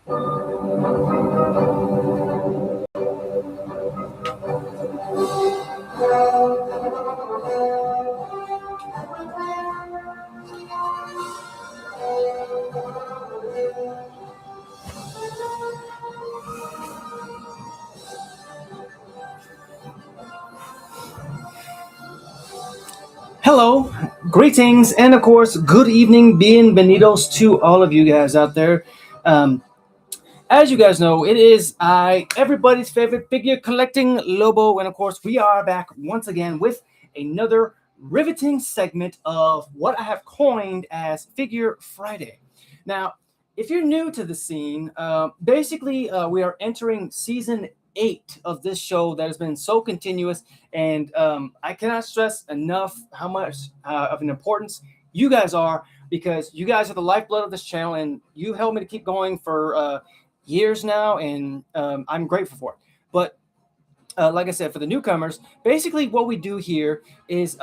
Hello, greetings, and of course, good evening, bienvenidos to all of you guys out there. Um, as you guys know, it is everybody's favorite figure collecting Lobo, and of course, we are back once again with another riveting segment of what I have coined as Figure Friday. Now, if you're new to the scene, basically, we are entering season 8 of this show that has been so continuous, and I cannot stress enough how much of an importance you guys are, because you guys are the lifeblood of this channel, and you helped me to keep going for years now, and I'm grateful for it. But like I said, for the newcomers, basically what we do here is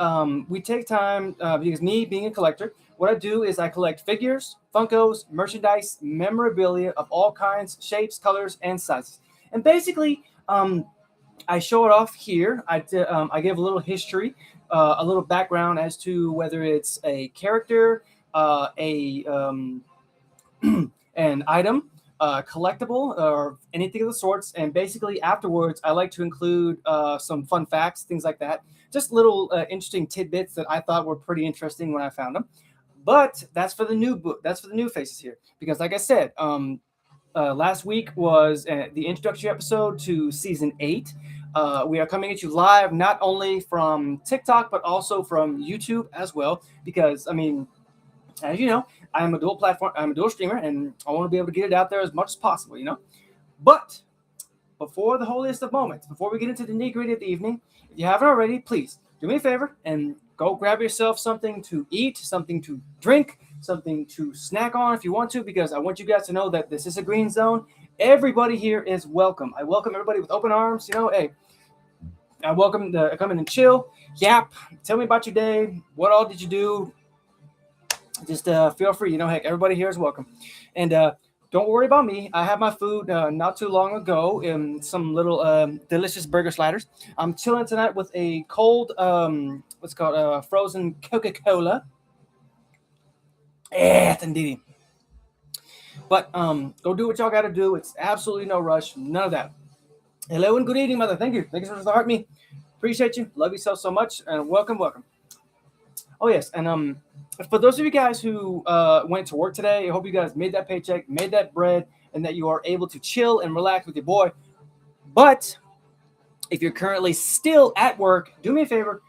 we take time, because me being a collector, what I do is I collect figures, Funkos, merchandise, memorabilia of all kinds, shapes, colors, and sizes. And basically, I show it off here. I give a little history, a little background as to whether it's a character, an item, collectible, or anything of the sorts. And basically, afterwards, I like to include some fun facts, things like that. Just little interesting tidbits that I thought were pretty interesting when I found them. But that's for the new book. That's for the new faces here, because, like I said, last week was the introductory episode to season 8. We are coming at you live, not only from TikTok, but also from YouTube as well, because, I mean, as you know, I'm a dual streamer, and I want to be able to get it out there as much as possible, you know? But before the holiest of moments, before we get into the nitty-gritty of the evening, if you haven't already, please do me a favor and go grab yourself something to eat, something to drink, something to snack on if you want to, because I want you guys to know that this is a green zone. Everybody here is welcome. I welcome everybody with open arms. You know, hey, I welcome to come in and chill, yap, tell me about your day. What all did you do? Just feel free. You know, heck, everybody here is welcome. And don't worry about me. I had my food not too long ago in some little delicious burger sliders. I'm chilling tonight with a cold, what's called frozen Coca-Cola. Indeed. But go do what y'all got to do. It's absolutely no rush. None of that. Hello and good evening, mother. Thank you. Thank you so much for the heart me. Appreciate you. Love yourself so much. And welcome. Oh, yes. And for those of you guys who went to work today, I hope you guys made that paycheck, made that bread, and that you are able to chill and relax with your boy. But if you're currently still at work, do me a favor.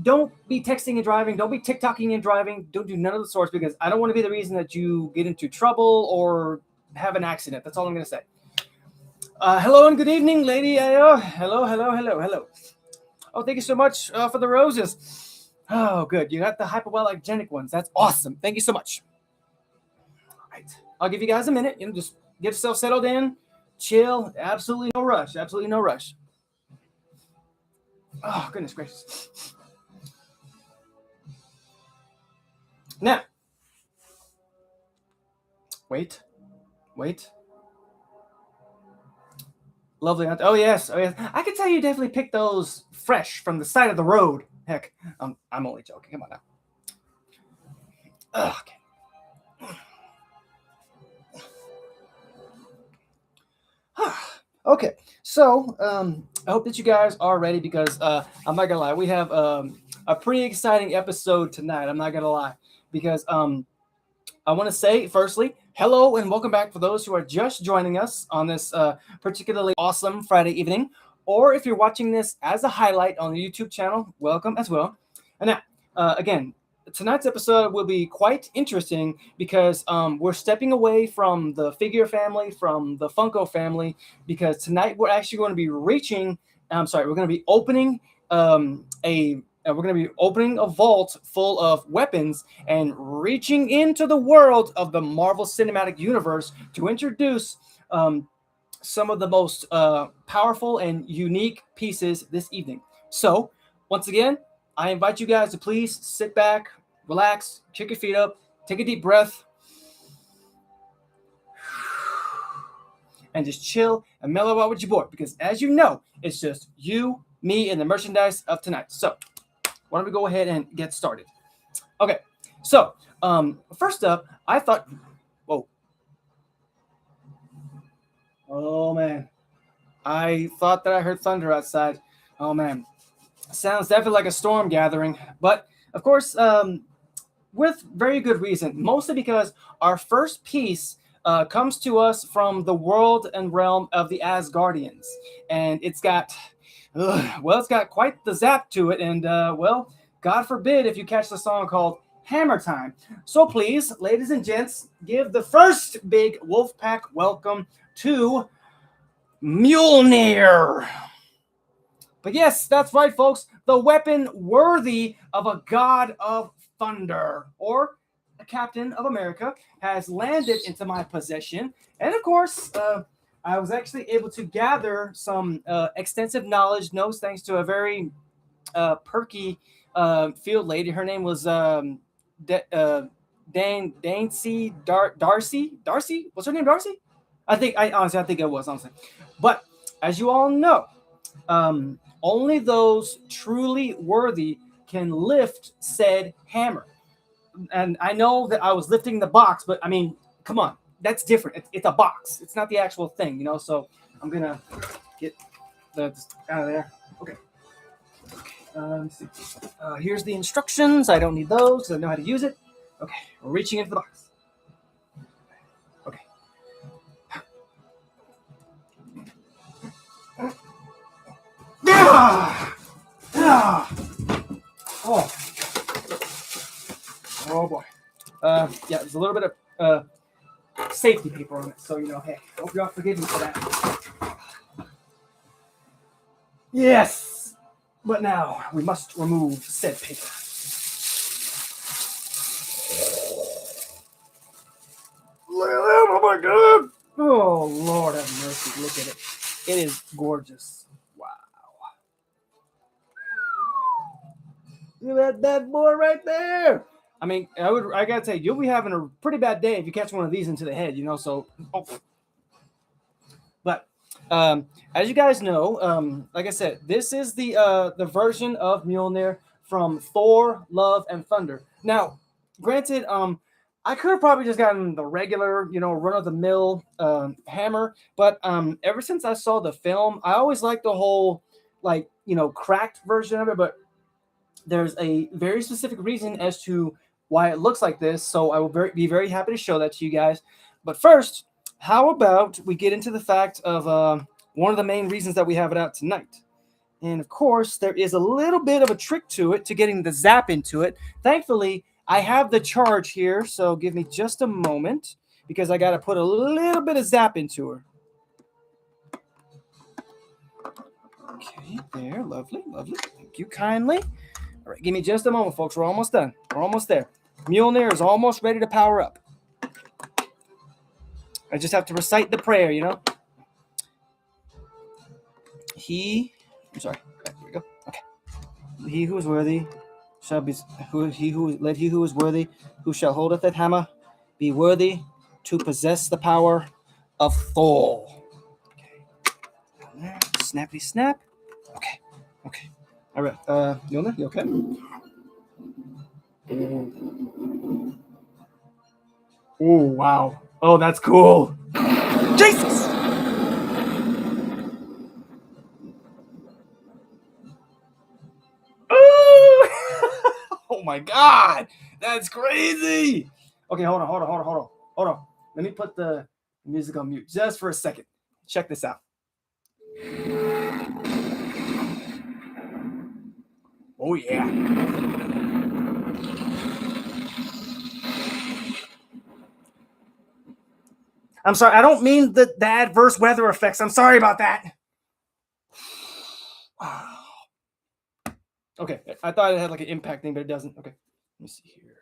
Don't be texting and driving. Don't be TikToking and driving. Don't do none of the sorts, because I don't want to be the reason that you get into trouble or have an accident. That's all I'm going to say. Hello and good evening, lady. Hello. Oh, thank you so much for the roses. Oh, good. You got the hypoallergenic ones. That's awesome. Thank you so much. All right. I'll give you guys a minute. You know, just get yourself settled in, chill. Absolutely no rush. Absolutely no rush. Oh, goodness gracious. Now, wait. Lovely. Oh yes. I can tell you definitely picked those fresh from the side of the road. Heck, I'm only joking. Come on now. Okay. Okay. So I hope that you guys are ready, because I'm not gonna lie, we have a pretty exciting episode tonight. I'm not gonna lie, because I want to say, firstly, hello and welcome back for those who are just joining us on this particularly awesome Friday evening. Or if you're watching this as a highlight on the YouTube channel, welcome as well. And now, again, tonight's episode will be quite interesting, because we're stepping away from the figure family, from the Funko family, because tonight we're actually going to be we're going to be opening we're going to be opening a vault full of weapons and reaching into the world of the Marvel Cinematic Universe to introduce some of the most powerful and unique pieces this evening. So, once again, I invite you guys to please sit back, relax, kick your feet up, take a deep breath. and just chill and mellow out with your boy. Because as you know, it's just you, me, and the merchandise of tonight. So why don't we go ahead and get started? Okay, so first up, I thought, whoa, oh man, I thought that I heard thunder outside. Oh man, sounds definitely like a storm gathering, but of course, with very good reason. Mostly because our first piece comes to us from the world and realm of the Asgardians, and it's got quite the zap to it, and well, God forbid if you catch the song called Hammer Time. So please, ladies and gents, give the first big Wolfpack welcome to Mjolnir. But yes, that's right, folks. The weapon worthy of a god of thunder, or a Captain of America, has landed into my possession. And of course, I was actually able to gather some extensive knowledge, no thanks to a very perky field lady. Her name was Darcy. Darcy? Was her name Darcy? I think it was, honestly. But as you all know, only those truly worthy can lift said hammer. And I know that I was lifting the box, but I mean, come on, that's different. It's a box. It's not the actual thing, you know. So I'm gonna get that out of there. Okay. Let's see. Here's the instructions. I don't need those because I know how to use it. Okay, we're reaching into the box. Okay. Oh. Oh boy. Yeah, there's a little bit of safety paper on it, so you know, hey, hope you all forgive me for that. Yes, but now we must remove said paper. Look at that! Oh my god! Oh Lord have mercy! Look at it. It is gorgeous. Wow! Look at that boy right there. I mean, I gotta say, you'll be having a pretty bad day if you catch one of these into the head, you know. So, but as you guys know, like I said, this is the version of Mjolnir from Thor: Love and Thunder. Now, granted, I could have probably just gotten the regular, you know, run of the mill hammer, but ever since I saw the film, I always liked the whole, like, you know, cracked version of it. But there's a very specific reason as to why it looks like this. So I will be very happy to show that to you guys. But first, how about we get into the fact of one of the main reasons that we have it out tonight? And of course, there is a little bit of a trick to it, to getting the zap into it. Thankfully, I have the charge here, so give me just a moment because I got to put a little bit of zap into her. Okay, there, lovely, lovely. Thank you kindly. All right, give me just a moment, folks. We're almost done. We're almost there. Mjolnir is almost ready to power up. I just have to recite the prayer, you know. Here we go. Okay. He who is worthy shall be. He who is worthy, who shall holdeth that hammer, be worthy to possess the power of Thor. Okay. Snappy snap. Okay. Okay. All right. Mjolnir, you okay? Oh wow. Oh, that's cool. Jesus. Oh my god, that's crazy. Okay, hold on. Let me put the music on mute just for a second. Check this out. Oh yeah. I'm sorry, I don't mean the adverse weather effects. I'm sorry about that. Okay, I thought it had like an impact thing, but it doesn't. Okay, let me see here.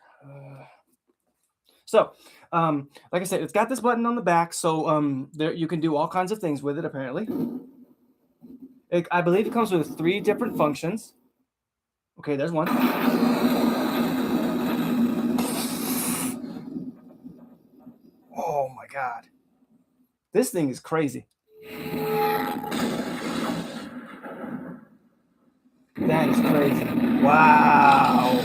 So, like I said, it's got this button on the back, so there you can do all kinds of things with it. Apparently, I believe it comes with 3 different functions. Okay, there's one. Oh my god, This thing is crazy. That is crazy. Wow.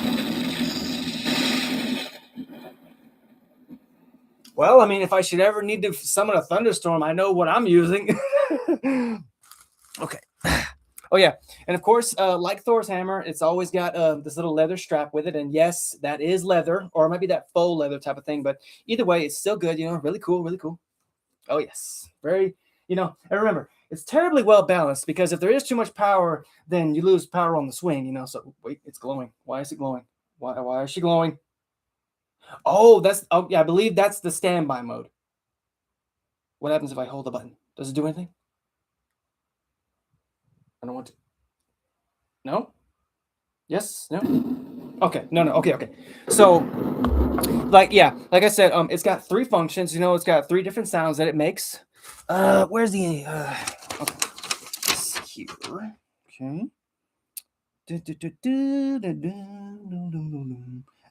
Well, I mean, if I should ever need to summon a thunderstorm, I know what I'm using. Okay. Oh yeah, and of course, like Thor's hammer, it's always got this little leather strap with it, and yes, that is leather, or it might be that faux leather type of thing. But either way, it's still good. Really cool, really cool. Oh yes, very. And remember, it's terribly well balanced because if there is too much power, then you lose power on the swing. So wait, it's glowing. Why is it glowing? Why is she glowing? Oh yeah, I believe that's the standby mode. What happens if I hold the button? Does it do anything? I don't want to. No. Yes. No. Okay. No. No. Okay. Okay. So, like I said, it's got three functions. It's got three different sounds that it makes. Where's the? Okay. It's here. Okay.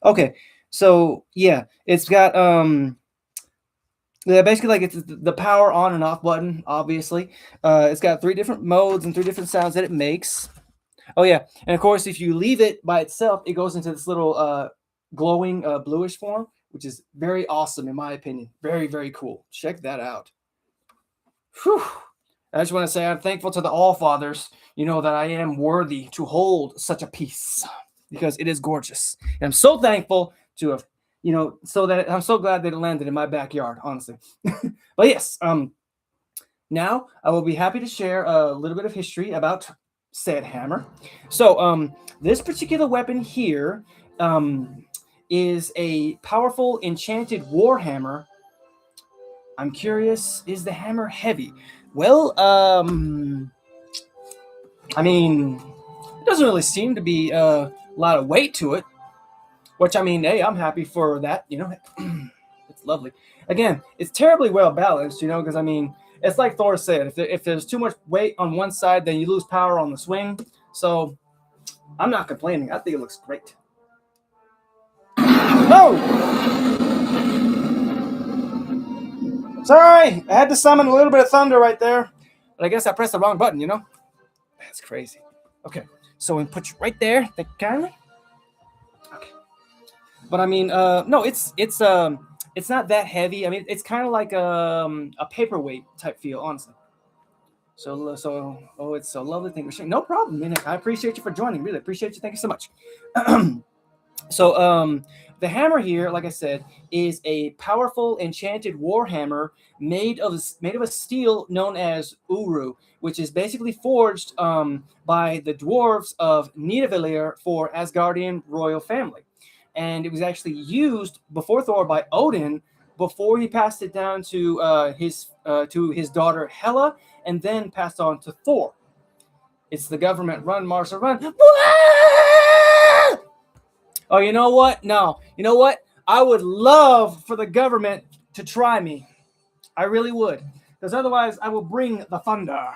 Okay. So yeah, it's got yeah, basically like it's the power on and off button. Obviously, it's got three different modes and three different sounds that it makes. Oh yeah, and of course, if you leave it by itself, it goes into this little glowing bluish form, which is very awesome in my opinion. Very very cool. Check that out. Whew. I just want to say I'm thankful to the All Fathers. That I am worthy to hold such a piece because it is gorgeous, and I'm so thankful to have. So that I'm so glad that it landed in my backyard. Honestly, but yes. Now I will be happy to share a little bit of history about said hammer. So, this particular weapon here is a powerful enchanted war hammer. I'm curious, is the hammer heavy? Well, I mean, it doesn't really seem to be a lot of weight to it, which I mean, hey, I'm happy for that. It's lovely. Again, it's terribly well balanced, because I mean, it's like Thor said, if there's too much weight on one side, then you lose power on the swing. So I'm not complaining. I think it looks great. No! Sorry, I had to summon a little bit of thunder right there. But I guess I pressed the wrong button, That's crazy. Okay, so we put you right there. Thank you kindly. Okay. But I mean, no, it's not that heavy. I mean, it's kind of like a paperweight type feel, honestly. Oh, it's so lovely. Thank you. No problem. I appreciate you for joining. Really appreciate you. Thank you so much. So, the hammer here, like I said, is a powerful enchanted war hammer made of a steel known as uru, which is basically forged by the dwarves of Nidavellir for Asgardian royal family, and it was actually used before Thor by Odin before he passed it down to his daughter Hela, and then passed on to Thor. It's the government run, Marshall, run. Oh, you know what? No. You know what? I would love for the government to try me. I really would. Because otherwise, I will bring the thunder.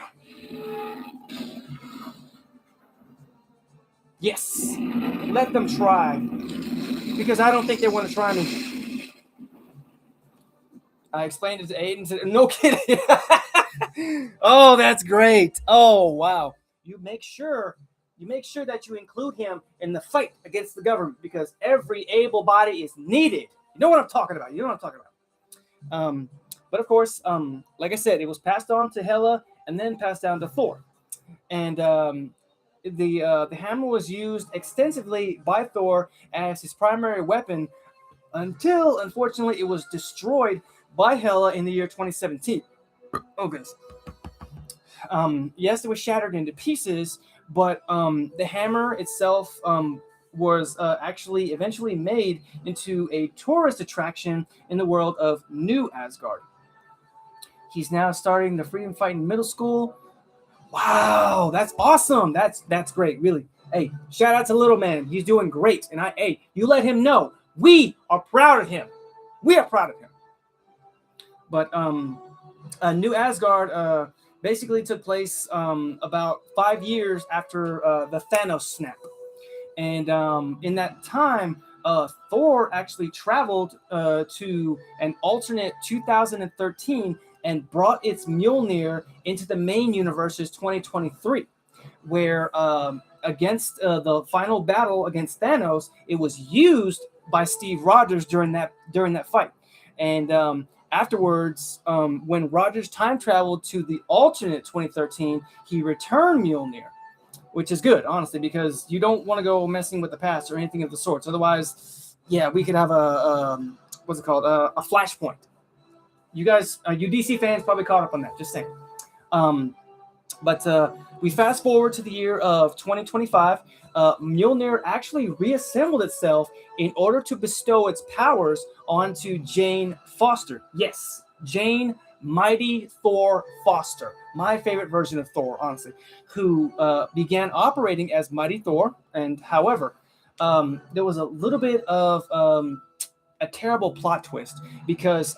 Yes. Let them try. Because I don't think they want to try me. I explained it to Aiden. Said, no kidding. Oh, that's great. Oh, wow. You make sure that you include him in the fight against the government because every able body is needed. You know what I'm talking about. But of course, like I said, it was passed on to Hela and then passed down to Thor. And the hammer was used extensively by Thor as his primary weapon until, unfortunately, it was destroyed by Hela in the year 2017. Oh, goodness. Yes, it was shattered into pieces, but the hammer itself was actually eventually made into a tourist attraction in the world of New Asgard. He's now starting the freedom fighting middle school. Wow, that's awesome. That's great, really. Hey, shout out to Little Man. He's doing great. And you let him know we are proud of him. We are proud of him. But New Asgard basically took place about 5 years after the Thanos snap. And in that time, Thor actually traveled to an alternate 2013 and brought its Mjolnir into the main universe's 2023, where against the final battle against Thanos, it was used by Steve Rogers during that fight. And afterwards, when Rogers time traveled to the alternate 2013, he returned Mjolnir, which is good, honestly, because you don't want to go messing with the past or anything of the sorts. Otherwise, yeah, we could have what's it called, a flashpoint. You guys, you DC fans, probably caught up on that. Just saying. Um, but we fast forward to the year of 2025. Mjolnir actually reassembled itself in order to bestow its powers onto Jane Foster. Yes, Jane Mighty Thor Foster, my favorite version of Thor, honestly, who began operating as Mighty Thor. And however, there was a little bit of a terrible plot twist because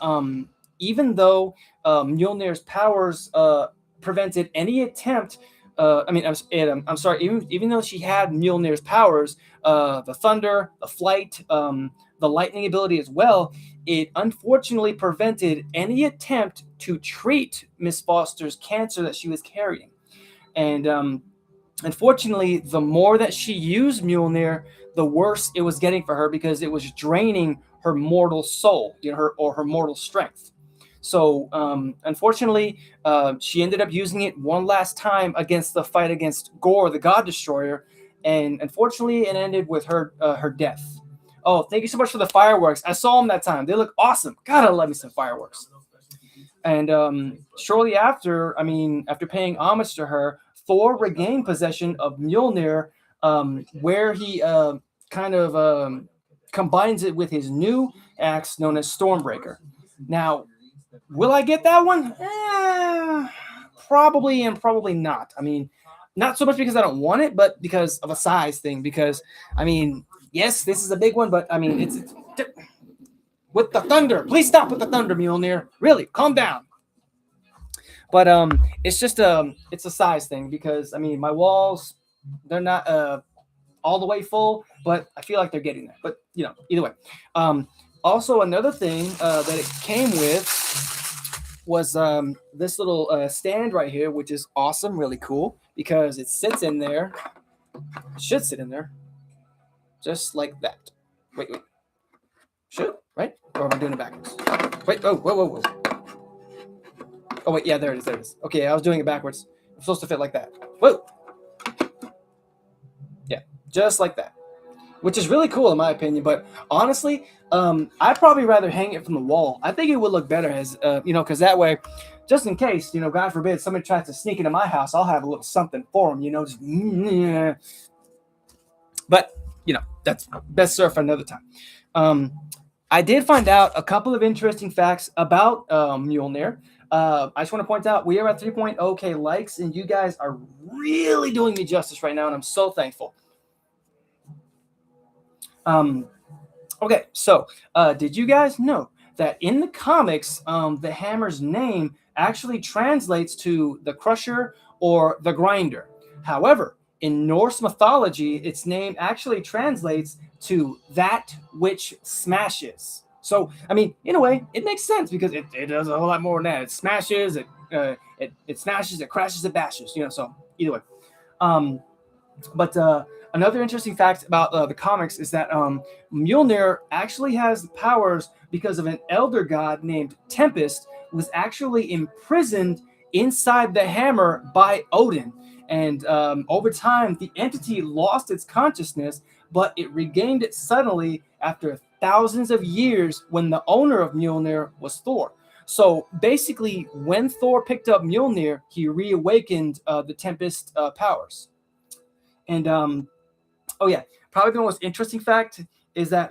even though Mjolnir's powers prevented any attempt. I'm sorry. Even though she had Mjolnir's powers, the thunder, the flight, the lightning ability as well, it unfortunately prevented any attempt to treat Miss Foster's cancer that she was carrying. And unfortunately, the more that she used Mjolnir, the worse it was getting for her because it was draining her mortal soul, her mortal strength. So unfortunately, she ended up using it one last time against the fight against Gore, the God Destroyer, and unfortunately, it ended with her death. Oh, thank you so much for the fireworks. I saw them that time. They look awesome. God, I love me some fireworks. And shortly after, after paying homage to her, Thor regained possession of Mjolnir, where he kind of combines it with his new axe known as Stormbreaker. Now, will I get that one? Probably and probably not. Not so much because I don't want it, but because of a size thing. Because, yes, this is a big one, but it's with the thunder. Please stop with the thunder, Mjolnir. Really, calm down. But it's just it's a size thing because my walls, they're not all the way full, but I feel like they're getting there. But either way. Also, another thing that it came with was this little stand right here, which is awesome, really cool, because it sits in there. It should sit in there, just like that. Wait. Should, right? Or am I doing it backwards? Wait, whoa. Oh, wait, yeah, there it is. Okay, I was doing it backwards. I'm supposed to fit like that. Whoa! Yeah, just like that. Which is really cool in my opinion, but honestly, I'd probably rather hang it from the wall. I think it would look better as, because that way, just in case, God forbid, somebody tries to sneak into my house, I'll have a little something for them, just, but, that's best served for another time. I did find out a couple of interesting facts about Mjolnir. I just want to point out we are at 3.0K likes, and you guys are really doing me justice right now, and I'm so thankful. Okay, so did you guys know that in the comics, the hammer's name actually translates to the crusher or the grinder? However, in Norse mythology, its name actually translates to that which smashes. So, in a way, it makes sense because it does a whole lot more than that. It smashes, it smashes, it crashes, it bashes. So either way. But another interesting fact about the comics is that Mjolnir actually has powers because of an elder god named Tempest, who was actually imprisoned inside the hammer by Odin. And over time, the entity lost its consciousness, but it regained it suddenly after thousands of years when the owner of Mjolnir was Thor. So basically, when Thor picked up Mjolnir, he reawakened the Tempest powers. And probably the most interesting fact is that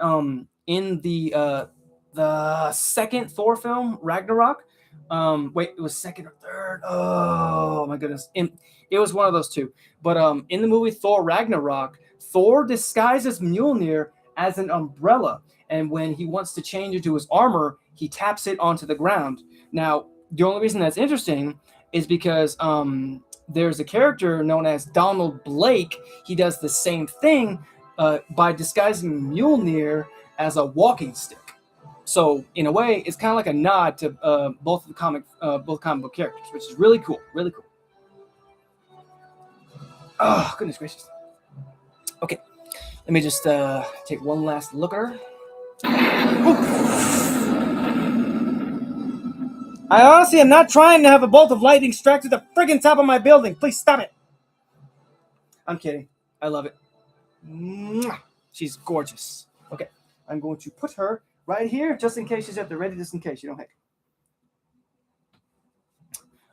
in the second Thor film, Ragnarok, it was second or third. Oh my goodness, it was one of those two. But in the movie Thor Ragnarok, Thor disguises Mjolnir as an umbrella, and when he wants to change into his armor, he taps it onto the ground. Now, the only reason that's interesting is because there's a character known as Donald Blake. He does the same thing by disguising Mjolnir as a walking stick. So in a way, it's kind of like a nod to both comic book characters, which is really cool. Really cool. Oh goodness gracious. Okay, let me just take one last look at her. I honestly am not trying to have a bolt of lightning strike to the friggin' top of my building. Please stop it. I'm kidding. I love it. Mwah. She's gorgeous. Okay, I'm going to put her right here just in case she's at the ready, just in case you don't hang.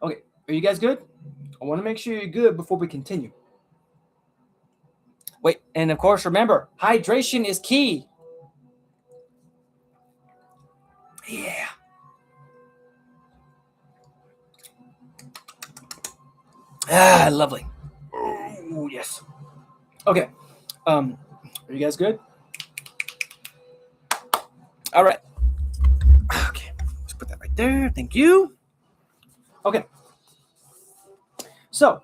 Okay, are you guys good? I want to make sure you're good before we continue. Wait, and of course, remember, hydration is key. Yeah. Ah, lovely. Oh, yes. Okay. Are you guys good? All right. Okay. Let's put that right there. Thank you. Okay. So,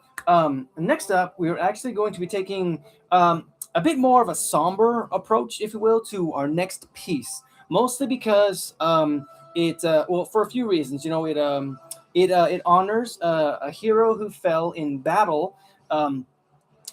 next up, we're actually going to be taking a bit more of a somber approach, if you will, to our next piece. Mostly because well, for a few reasons. You know, it honors a hero who fell in battle,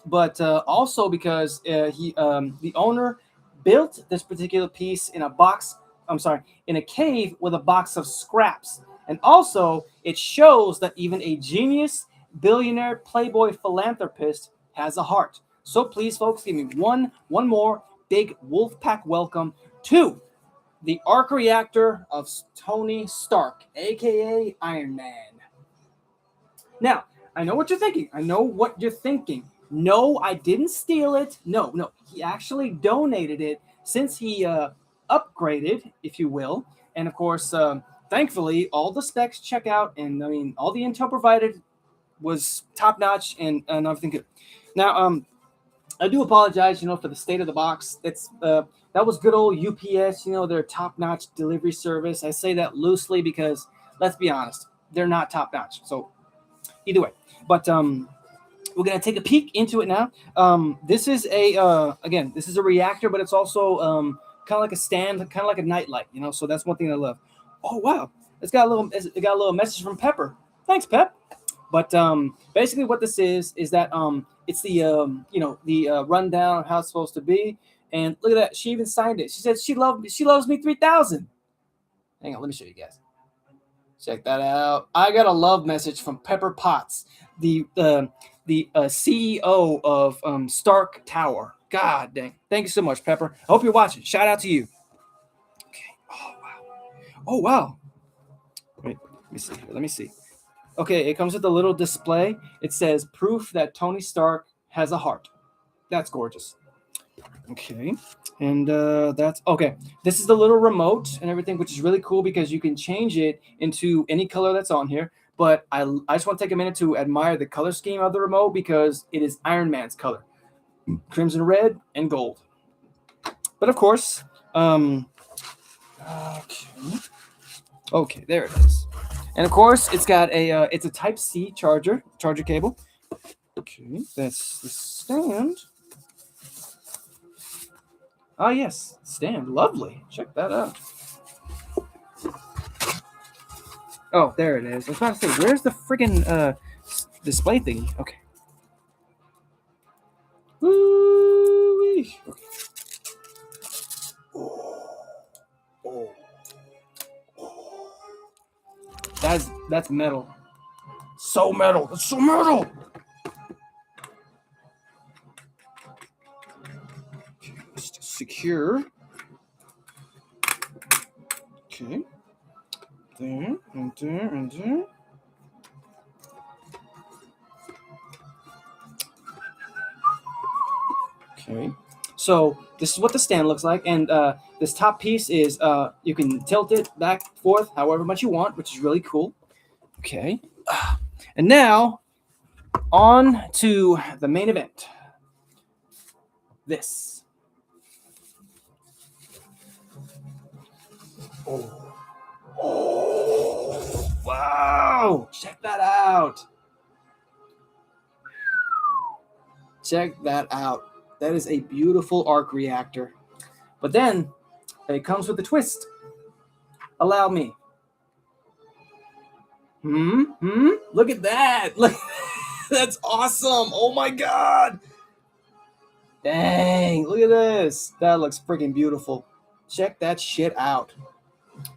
but also because the owner built this particular piece in a box. I'm sorry, in a cave with a box of scraps, and also it shows that even a genius, billionaire, playboy, philanthropist has a heart. So please, folks, give me one more big Wolfpack welcome to the arc reactor of Tony Stark, aka Iron Man. Now, I know what you're thinking. I know what you're thinking. No, I didn't steal it. No, no, he actually donated it since he upgraded, if you will. And of course, thankfully, all the specs check out, and I mean, all the intel provided was top notch and everything good. Now, I do apologize, for the state of the box. That was good old UPS, their top notch delivery service. I say that loosely because let's be honest, they're not top notch. So either way, but we're gonna take a peek into it now. This is again, this is a reactor, but it's also kind of like a stand, kind of like a nightlight, So that's one thing I love. Oh wow, it got a little message from Pepper. Thanks, Pep. But basically, what this is that it's the the rundown of how it's supposed to be. And look at that, she even signed it. She said she loves me 3,000. Hang on, let me show you guys. Check that out. I got a love message from Pepper Potts, the CEO of Stark Tower. God dang. Thank you so much, Pepper. I hope you're watching. Shout out to you. Okay. Oh, wow. Oh, wow. Wait, let me see. Okay, it comes with a little display. It says proof that Tony Stark has a heart. That's gorgeous. Okay. And that's okay. This is the little remote and everything, which is really cool because you can change it into any color that's on here. But I just want to take a minute to admire the color scheme of the remote because it is Iron Man's color, crimson red and gold. But of course, okay, there it is. And of course, it's got it's a Type C charger cable. Okay, that's the stand. Ah, yes, stand. Lovely. Check that out. Oh, there it is. I was about to say, where's the friggin' display thingy? Okay. Woo-wee. Okay. Oh. That's metal. So metal. That's so metal. Okay, let's just secure. Okay. There and there and there. Okay. So this is what the stand looks like, and this top piece is you can tilt it back forth however much you want, which is really cool. Okay. And now on to the main event. This. Oh. Oh. Wow. Check that out. Check that out. That is a beautiful arc reactor. But then it comes with a twist. Allow me. Look at that. Look, that's awesome. Oh my god. Dang, look at this. That looks freaking beautiful. Check that shit out.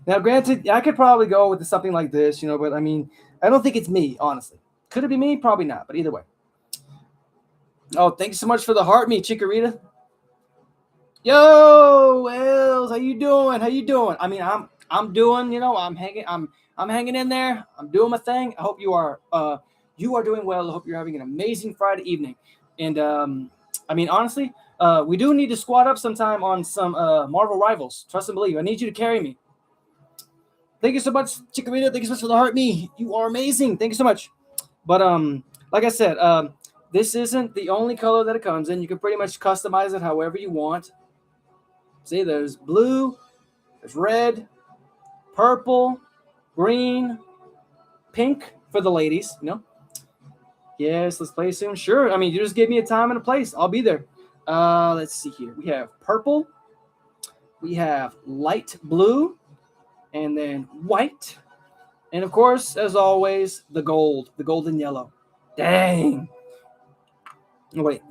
Now, granted, I could probably go with something like this, but I mean, I don't think it's me, honestly. Could it be me? Probably not, but either way. Oh, thanks so much for the heart, me, Chikorita. Yo, Wells, how you doing? How you doing? I mean, I'm doing, I'm hanging in there. I'm doing my thing. I hope you are doing well. I hope you're having an amazing Friday evening. And I mean, honestly, we do need to squat up sometime on some Marvel Rivals. Trust and believe. I need you to carry me. Thank you so much, Chikorita. Thank you so much for the heart, me. You are amazing. Thank you so much. But like I said, this isn't the only color that it comes in. You can pretty much customize it however you want. See, there's blue, there's red, purple, green, pink for the ladies. Yes, let's play soon. Sure. I mean, you just give me a time and a place. I'll be there. Let's see here. We have purple. We have light blue. And then white. And of course, as always, the golden yellow. Dang. Oh, wait.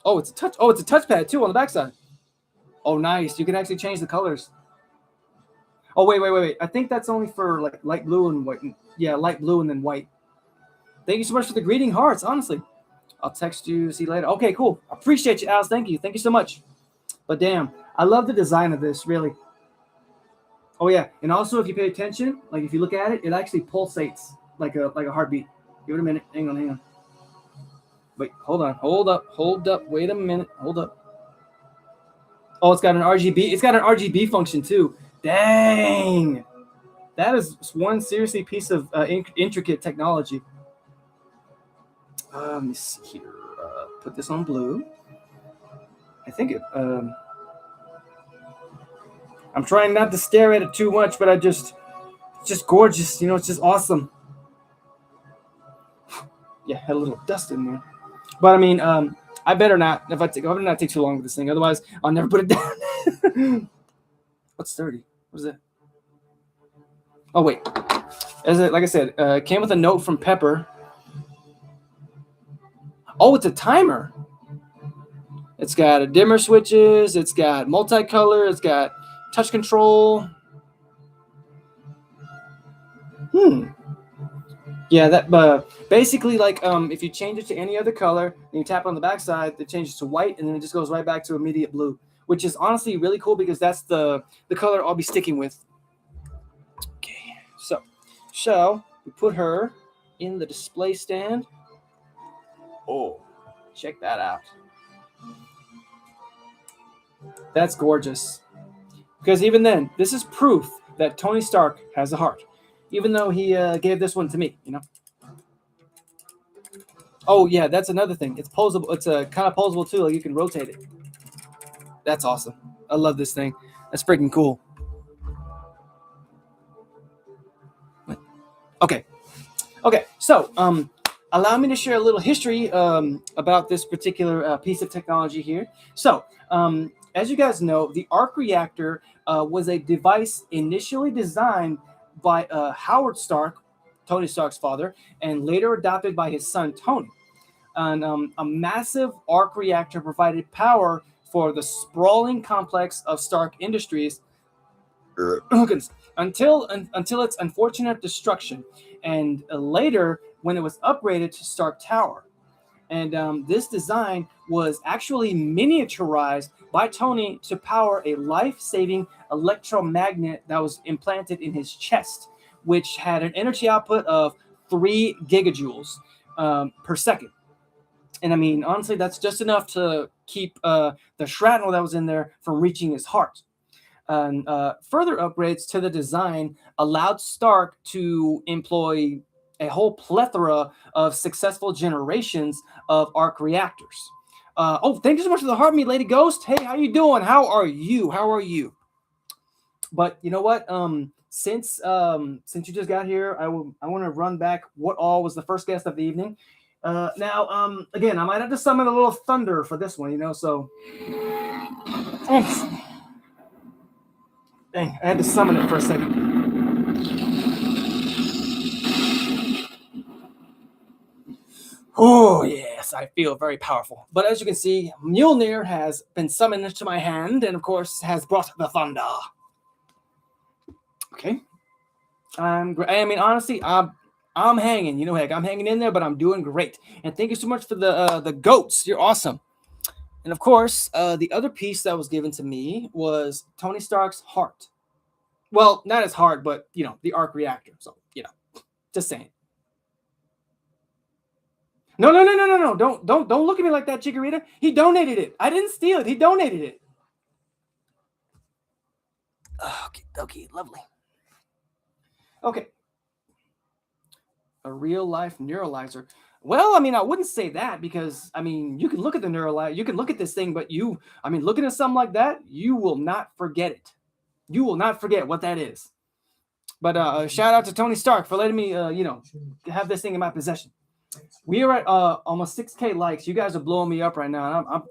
Oh, it's a touch. Oh, it's a touchpad too on the backside. Oh, nice. You can actually change the colors. Oh, wait. I think that's only for like light blue and white. Yeah, light blue and then white. Thank you so much for the greeting hearts. Honestly, I'll text you. See you later. Okay, cool. Appreciate you, Alice. Thank you. Thank you so much. But damn, I love the design of this. Really. Oh yeah, and also if you pay attention, like if you look at it, it actually pulsates like a heartbeat. Give it a minute. Hang on. Wait, hold up. Wait a minute. Hold up. Oh, it's got an RGB. It's got an RGB function too. Dang, that is one seriously piece of intricate technology. Let me see here. Put this on blue. I think it. I'm trying not to stare at it too much, but it's just gorgeous. It's just awesome. Yeah, had a little dust in there. But I mean, I better not. I better not take too long with this thing. Otherwise, I'll never put it down. What's 30? What is it? Oh wait, like I said, came with a note from Pepper. Oh, it's a timer. It's got dimmer switches. It's got multicolor. It's got touch control. Yeah, that basically like if you change it to any other color and you tap on the backside, it changes to white and then it just goes right back to immediate blue, which is honestly really cool because that's the color I'll be sticking with. Okay, so shall we put her in the display stand? Oh, check that out. That's gorgeous. Because even then, this is proof that Tony Stark has a heart, even though he gave this one to me. Oh yeah, that's another thing. It's posable. It's kind of posable too. Like you can rotate it. That's awesome. I love this thing. That's freaking cool. Okay. So allow me to share a little history about this particular piece of technology here. So as you guys know, the arc reactor was a device initially designed by Howard Stark, Tony Stark's father, and later adopted by his son Tony. And a massive arc reactor provided power for the sprawling complex of Stark Industries until its unfortunate destruction, and later when it was upgraded to Stark Tower. And this design was actually miniaturized by Tony to power a life-saving electromagnet that was implanted in his chest, which had an energy output of 3 gigajoules per second. And I mean, honestly, that's just enough to keep the shrapnel that was in there from reaching his heart. And further upgrades to the design allowed Stark to employ a whole plethora of successful generations of arc reactors. Oh, thank you so much for the heart, me Lady Ghost. Hey, how you doing? How are you? But you know what? Since you just got here, I want to run back what all was the first guest of the evening. Now, again, I might have to summon a little thunder for this one, so. Dang, I had to summon it for a second. Oh, yes, I feel very powerful. But as you can see, Mjolnir has been summoned to my hand and, of course, has brought the thunder. Okay. I mean, honestly, I'm hanging. You know, heck, I'm hanging in there, but I'm doing great. And thank you so much for the goats. You're awesome. And of course, the other piece that was given to me was Tony Stark's heart. Well, not his heart, but the arc reactor. So just saying. No, no, no, no, no, no! Don't look at me like that, Chikorita. He donated it. I didn't steal it. He donated it. Okay, okay, lovely. Okay, a real life neuralizer. Well, I mean, I wouldn't say that because I mean, you can look at the neuralizer, you can look at this thing, but I mean, looking at something like that, you will not forget it. You will not forget what that is. But shout out to Tony Stark for letting me, have this thing in my possession. We are at almost 6K likes. You guys are blowing me up right now.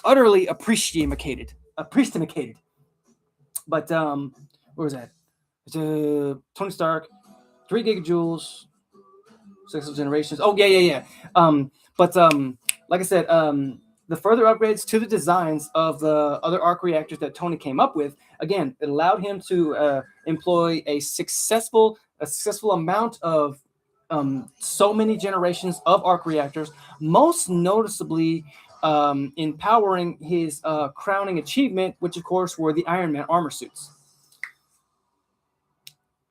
Utterly appreciated. But where was that? Tony Stark, 3 gigajoules, Six Generations. Oh yeah. But like I said, the further upgrades to the designs of the other arc reactors that Tony came up with, again, it allowed him to employ a successful amount of so many generations of arc reactors, most noticeably empowering his crowning achievement, which of course were the Iron Man armor suits.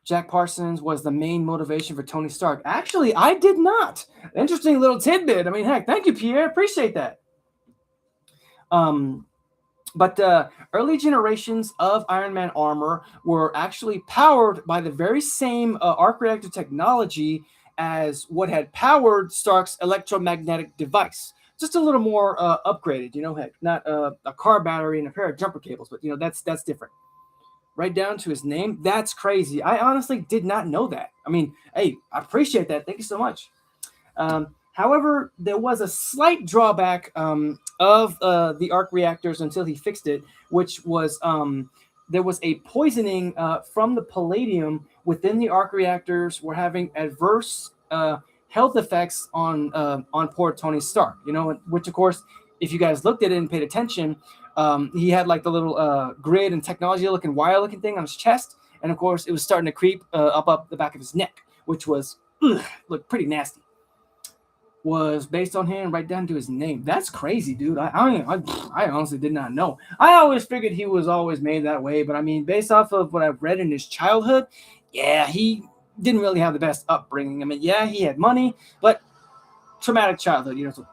Jack Parsons was the main motivation for Tony Stark. Actually, I did not. Interesting little tidbit. I mean, heck, thank you, Pierre. Appreciate that. But early generations of Iron Man armor were actually powered by the very same arc reactor technology as what had powered Stark's electromagnetic device. Just a little more upgraded, heck, not a car battery and a pair of jumper cables, but that's different. Right down to his name. That's crazy. I honestly did not know that. I mean, hey, I appreciate that. Thank you so much. However, there was a slight drawback of the arc reactors until he fixed it, which was there was a poisoning from the palladium within the arc reactors were having adverse health effects on poor Tony Stark. Which of course, if you guys looked at it and paid attention, he had like the little grid and technology looking wire looking thing on his chest, and of course, it was starting to creep up the back of his neck, which was looked pretty nasty. Was based on him right down to his name. That's crazy, dude. I honestly did not know. I always figured he was always made that way, but I mean, based off of what I've read in his childhood, yeah, he didn't really have the best upbringing. I mean, yeah, he had money, but traumatic childhood, so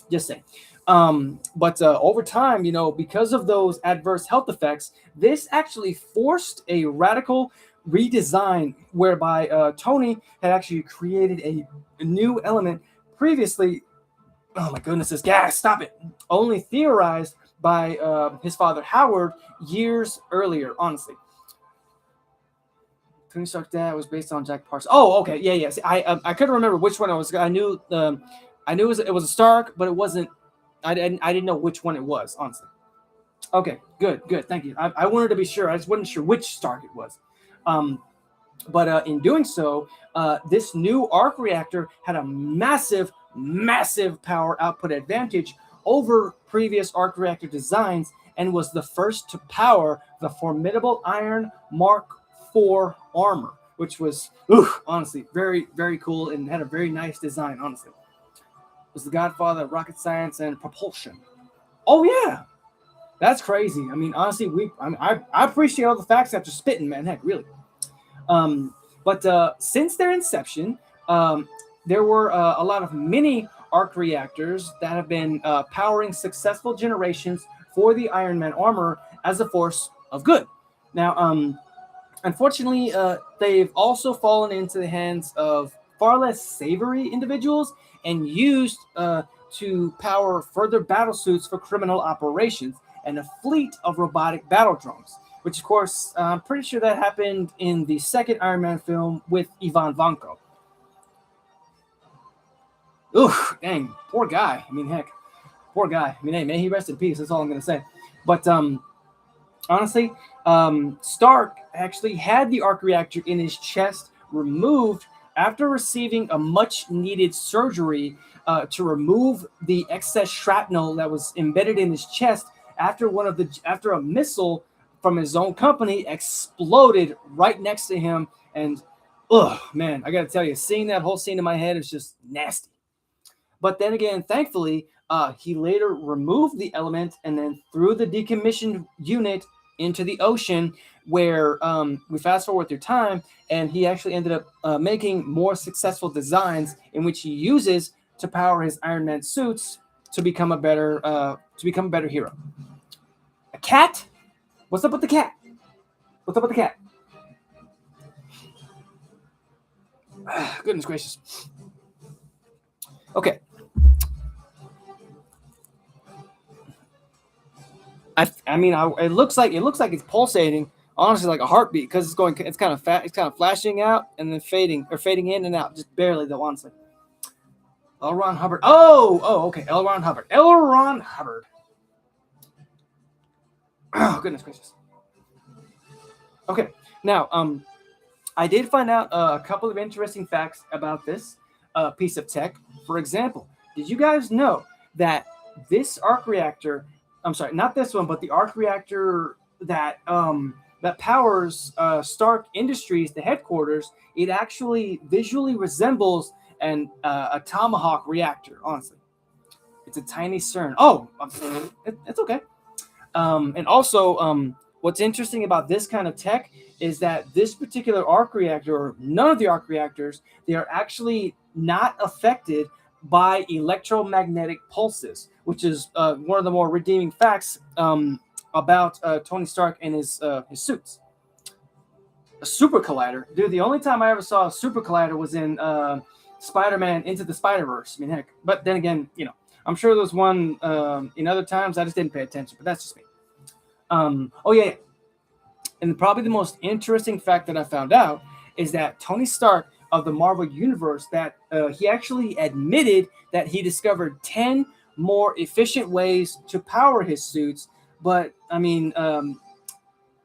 just saying. But over time, because of those adverse health effects, this actually forced a radical redesign whereby Tony had actually created a new element previously. Oh my goodness, this gas! Stop it! Only theorized by his father Howard years earlier. Honestly, Tony Stark's dad was based on Jack Parsons. Oh, okay, yeah. See, I couldn't remember which one I was. I knew it was a Stark, but it wasn't. I didn't know which one it was. Honestly. Okay, good. Thank you. I wanted to be sure. I just wasn't sure which Stark it was. But in doing so, this new arc reactor had a massive power output advantage over previous arc reactor designs and was the first to power the formidable Iron Mark IV armor, which was honestly very, very cool and had a very nice design. Honestly, it was the godfather of rocket science and propulsion. Oh yeah, that's crazy. I mean, honestly, I appreciate all the facts after spitting, man. Heck, really. But since their inception, there were a lot of mini arc reactors that have been powering successful generations for the Iron Man armor as a force of good. Now, unfortunately, they've also fallen into the hands of far less savory individuals and used to power further battle suits for criminal operations and a fleet of robotic battle drones, which, of course, I'm pretty sure that happened in the second Iron Man film with Ivan Vanko. Ooh, dang, poor guy. I mean, heck, poor guy. I mean, hey, may he rest in peace. That's all I'm going to say. But honestly, Stark actually had the arc reactor in his chest removed after receiving a much needed surgery to remove the excess shrapnel that was embedded in his chest after a missile from his own company exploded right next to him. And oh man, I gotta tell you, seeing that whole scene in my head is just nasty. But then again, thankfully, he later removed the element and then threw the decommissioned unit into the ocean, where we fast forward through time, and he actually ended up making more successful designs in which he uses to power his Iron Man suits to become a better hero. A cat? What's up with the cat? What's up with the cat? Goodness gracious. Okay. I mean, it looks like it's pulsating, honestly, like a heartbeat, because it's kind of fat, it's kind of flashing out and then fading in and out, just barely though, honestly. L. Ron Hubbard. Okay, L. Ron Hubbard. L. Ron Hubbard. Oh, goodness gracious. Okay, now I did find out a couple of interesting facts about this piece of tech. For example, did you guys know that this arc reactor, I'm sorry, not this one, but the arc reactor that powers Stark Industries, the headquarters, it actually visually resembles a tomahawk reactor. Honestly, it's a tiny CERN. Oh, it's okay. And also, what's interesting about this kind of tech is that this particular arc reactor, or none of the arc reactors, they are actually not affected by electromagnetic pulses, which is one of the more redeeming facts about Tony Stark and his suits. A super collider, dude. The only time I ever saw a super collider was in Spider-Man Into the Spider-Verse. I mean, heck. But then again, I'm sure there was one in other times. I just didn't pay attention. But that's just me. Oh yeah, and probably the most interesting fact that I found out is that Tony Stark of the Marvel Universe, that he actually admitted that he discovered 10 more efficient ways to power his suits. But I mean,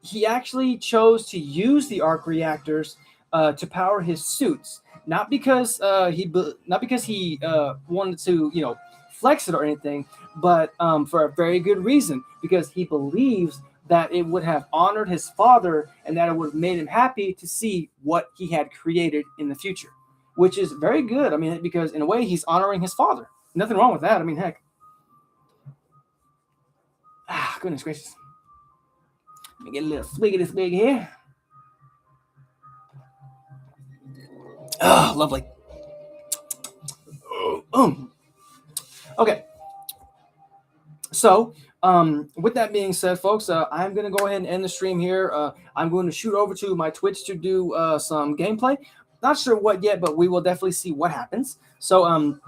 he actually chose to use the arc reactors to power his suits, not because he wanted to flex it or anything, but for a very good reason, because he believes that it would have honored his father and that it would have made him happy to see what he had created in the future, which is very good. I mean, because in a way he's honoring his father. Nothing wrong with that. I mean, heck. Goodness gracious. Let me get a little swig of this big here. Oh, lovely. Okay. So, with that being said, folks, I'm going to go ahead and end the stream here. I'm going to shoot over to my Twitch to do some gameplay. Not sure what yet, but we will definitely see what happens. So,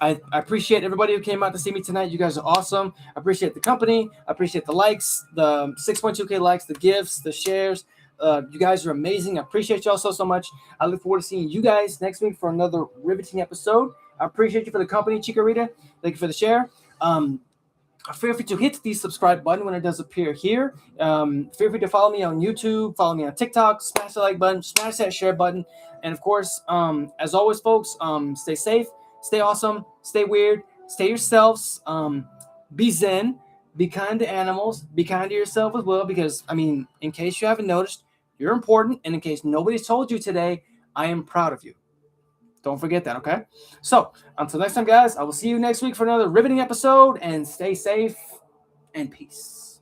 I appreciate everybody who came out to see me tonight. You guys are awesome. I appreciate the company. I appreciate the likes, the 6.2K likes, the gifts, the shares. You guys are amazing. I appreciate y'all so much. I look forward to seeing you guys next week for another riveting episode. I appreciate you for the company, Chikorita. Thank you for the share. Feel free to hit the subscribe button when it does appear here. Feel free to follow me on YouTube, follow me on TikTok, smash the like button, smash that share button. And of course, as always, folks, stay safe, stay awesome, stay weird, stay yourselves, be zen, be kind to animals, be kind to yourself as well, because, I mean, in case you haven't noticed, you're important. And in case nobody's told you today, I am proud of you. Don't forget that, okay? So, until next time, guys, I will see you next week for another riveting episode, and stay safe and peace.